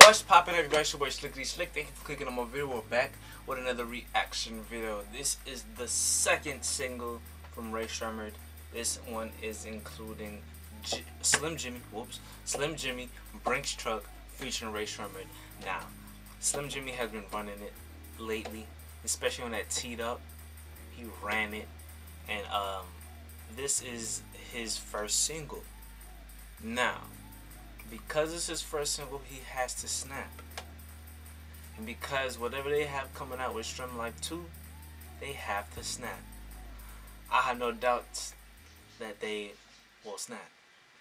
What's poppin', everybody? It's your boy Slickity Slick. Thank you for clicking on my video. We're back with another reaction video. This is the second single from Rae Sremmurd. This one is including Slim Jxmmi, Brinks Truck featuring Rae Sremmurd. Now, Slim Jxmmi has been running it lately, especially on that Teed Up. He ran it, and this is his first single. Now, because it's his first single, he has to snap. And because whatever they have coming out with Stream Life 2, they have to snap. I have no doubts that they will snap.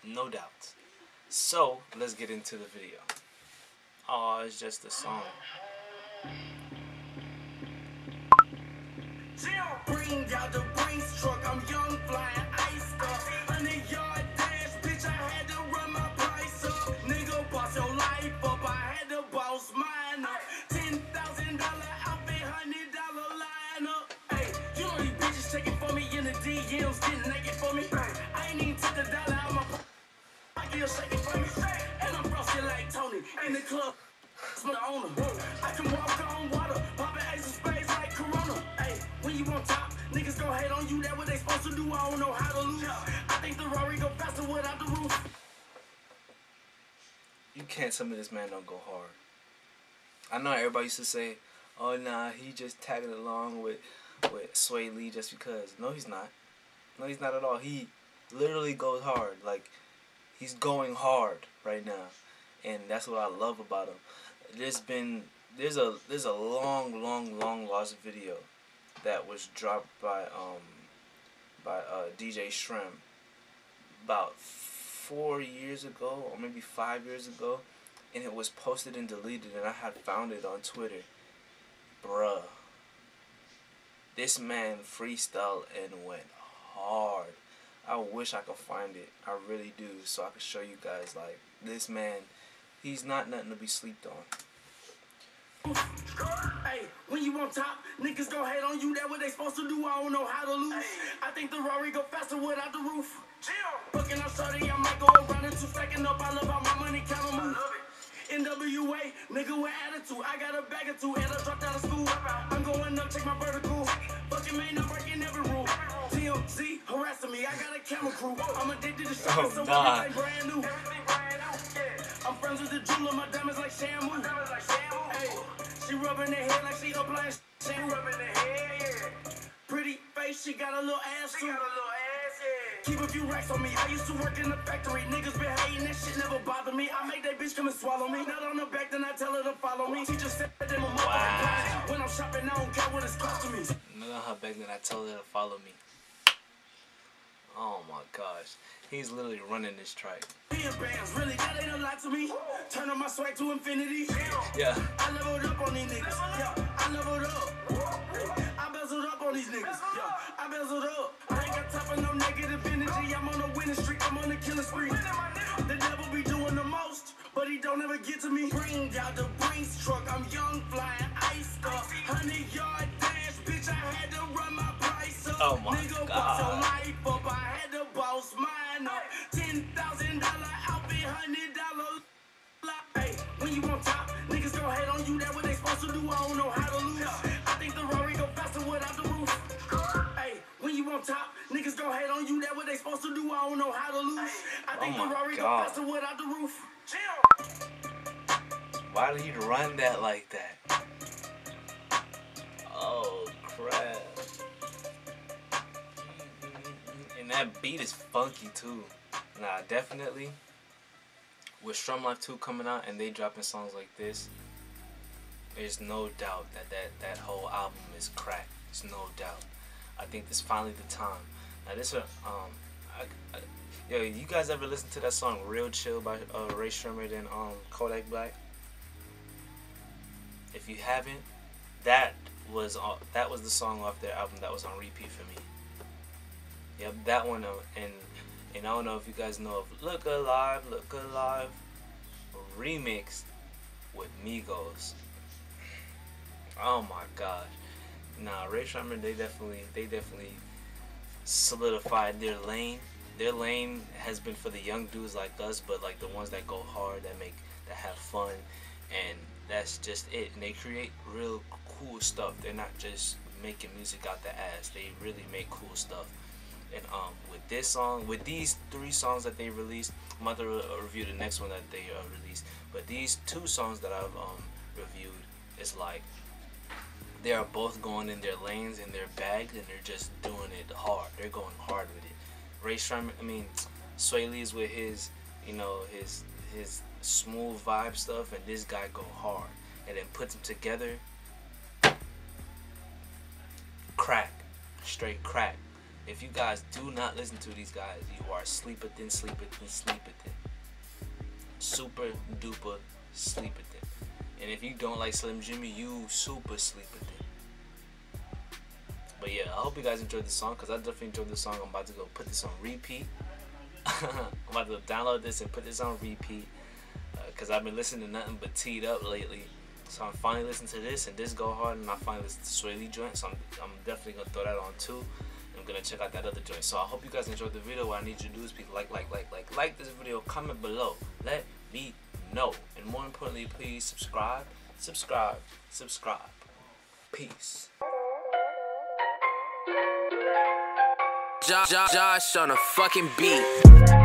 No doubts. So, let's get into the video. Oh, it's just a song. Bring out the Brinks truck, I'm young, flying ice up. 100-yard dash, bitch, I had to run my price up. Nigga, boss your life up, I had to boss mine up. $10,000 outfit, $100 line up. Hey, you know these bitches checking for me in the DMs, getting naked for me. I ain't even took the dollar out my pocket, you're shaking for me. And I'm frosty like Tony, in the club, I'm the owner. I can walk on water, popping ace of spades like Corona. Hey, when you on top, niggas gon' hate on you, that what they supposed to do, I don't know how to lose. I think the Rari go faster without the roof. You can't tell me this man don't go hard. I know everybody used to say, oh nah, he just tagging along with Swae Lee just because. No, he's not. No, he's not at all. He literally goes hard. Like, he's going hard right now. And that's what I love about him. There's a long lost video that was dropped by DJ Shrem about 4 years ago, or maybe 5 years ago, and it was posted and deleted, and I had found it on Twitter. Bruh, this man freestyled and went hard. I wish I could find it. I really do, so I could show you guys. Like, this man, he's not nothing to be slept on. Hey, when you on top, niggas gon' hate on you, that what they supposed to do, I don't know how to lose. I think the Rari go faster without the roof. Fucking up shorty, I might go around and two stacking up, I love how my money count on move. NWA, nigga with attitude, I got a bag of two, and I dropped out of school. I'm going up, check my vertical. Fucking man, I'm breaking every rule. TMZ harassing me, I got a camera crew. I'm addicted to shit, so everything brand new. I'm friends with the jeweler, my diamonds like Shamu. Hey, she rubbing her head like she applying shampoo. Pretty face, she got a little ass too. Keep a few racks on me. I used to work in the factory. Niggas been hating, that shit never bothered me. I make that bitch come and swallow me. Not on the back, then I tell her to follow me. She just said that in my mouth. When I'm shopping, I don't care what it's costing me. Not on her back, then I tell her to follow me. Oh my gosh. He's literally running this track. Bands, really, that ain't a lot to me. Turn on my swag to infinity. Yeah. I leveled up on these niggas. Yeah, I leveled up. I bezeled up on these niggas. Yeah, I bezeled up. I ain't got time for no negative energy. I'm on a winning streak. I'm on a killing spree. The devil be doing the most, but he don't ever get to me. Bring out the Brinks truck. I'm young, flying ice up. 100-yard dash, bitch. I had to run my price up. Oh my Nigga, God. boss your life up. I had to boss mine up. $10,000 outfit, $100. Hey, when you on top, niggas gon' hate on you. That what they supposed to do, I don't know how to lose. I think the Rari go faster without the roof. Hey, when you on top, niggas gon' hate on you. That what they supposed to do, I don't know how to lose. I think the Rari go faster without the roof. Why did he run that like that? Oh crap. And that beat is funky too. Nah, definitely. With Stream Life 2 coming out and they dropping songs like this, there's no doubt that whole album is cracked. There's no doubt. I think this is finally the time. Now this yo, you guys ever listen to that song Real Chill by Rae Sremmurd and Kodak Black? If you haven't, that was the song off their album that was on repeat for me. Yep, that one, and I don't know if you guys know of Look Alive remixed with Migos. Oh my gosh. Nah, Rae Sremmurd, they definitely solidified their lane. Their lane has been for the young dudes like us, but like the ones that go hard, that have fun, and that's just it. And they create real cool stuff. They're not just making music out the ass. They really make cool stuff. And with this song, with these 3 songs that they released, I'm about to review the next one that they released. But these 2 songs that I've reviewed is like they are both going in their lanes, in their bags, and they're just doing it hard. They're going hard with it. Rae Sremmurd, Swae Lee's with his, his smooth vibe stuff, and this guy go hard, and then puts them together. Crack, straight crack. If you guys do not listen to these guys, you are sleeper than sleeper than sleeper than. Super duper sleeper than. And if you don't like Slim Jxmmi, you super sleeper than. But yeah, I hope you guys enjoyed this song, because I definitely enjoyed this song. I'm about to go put this on repeat. I'm about to download this and put this on repeat, because I've been listening to nothing but Teed Up lately. So I'm finally listening to this, and this go hard, and I finally listen to Swae Lee joint. So I'm definitely gonna throw that on too. I'm gonna check out that other joint. So I hope you guys enjoyed the video. What I need you to do is please like this video, comment below, let me know, and more importantly, please subscribe. Peace. Josh on a fucking beat.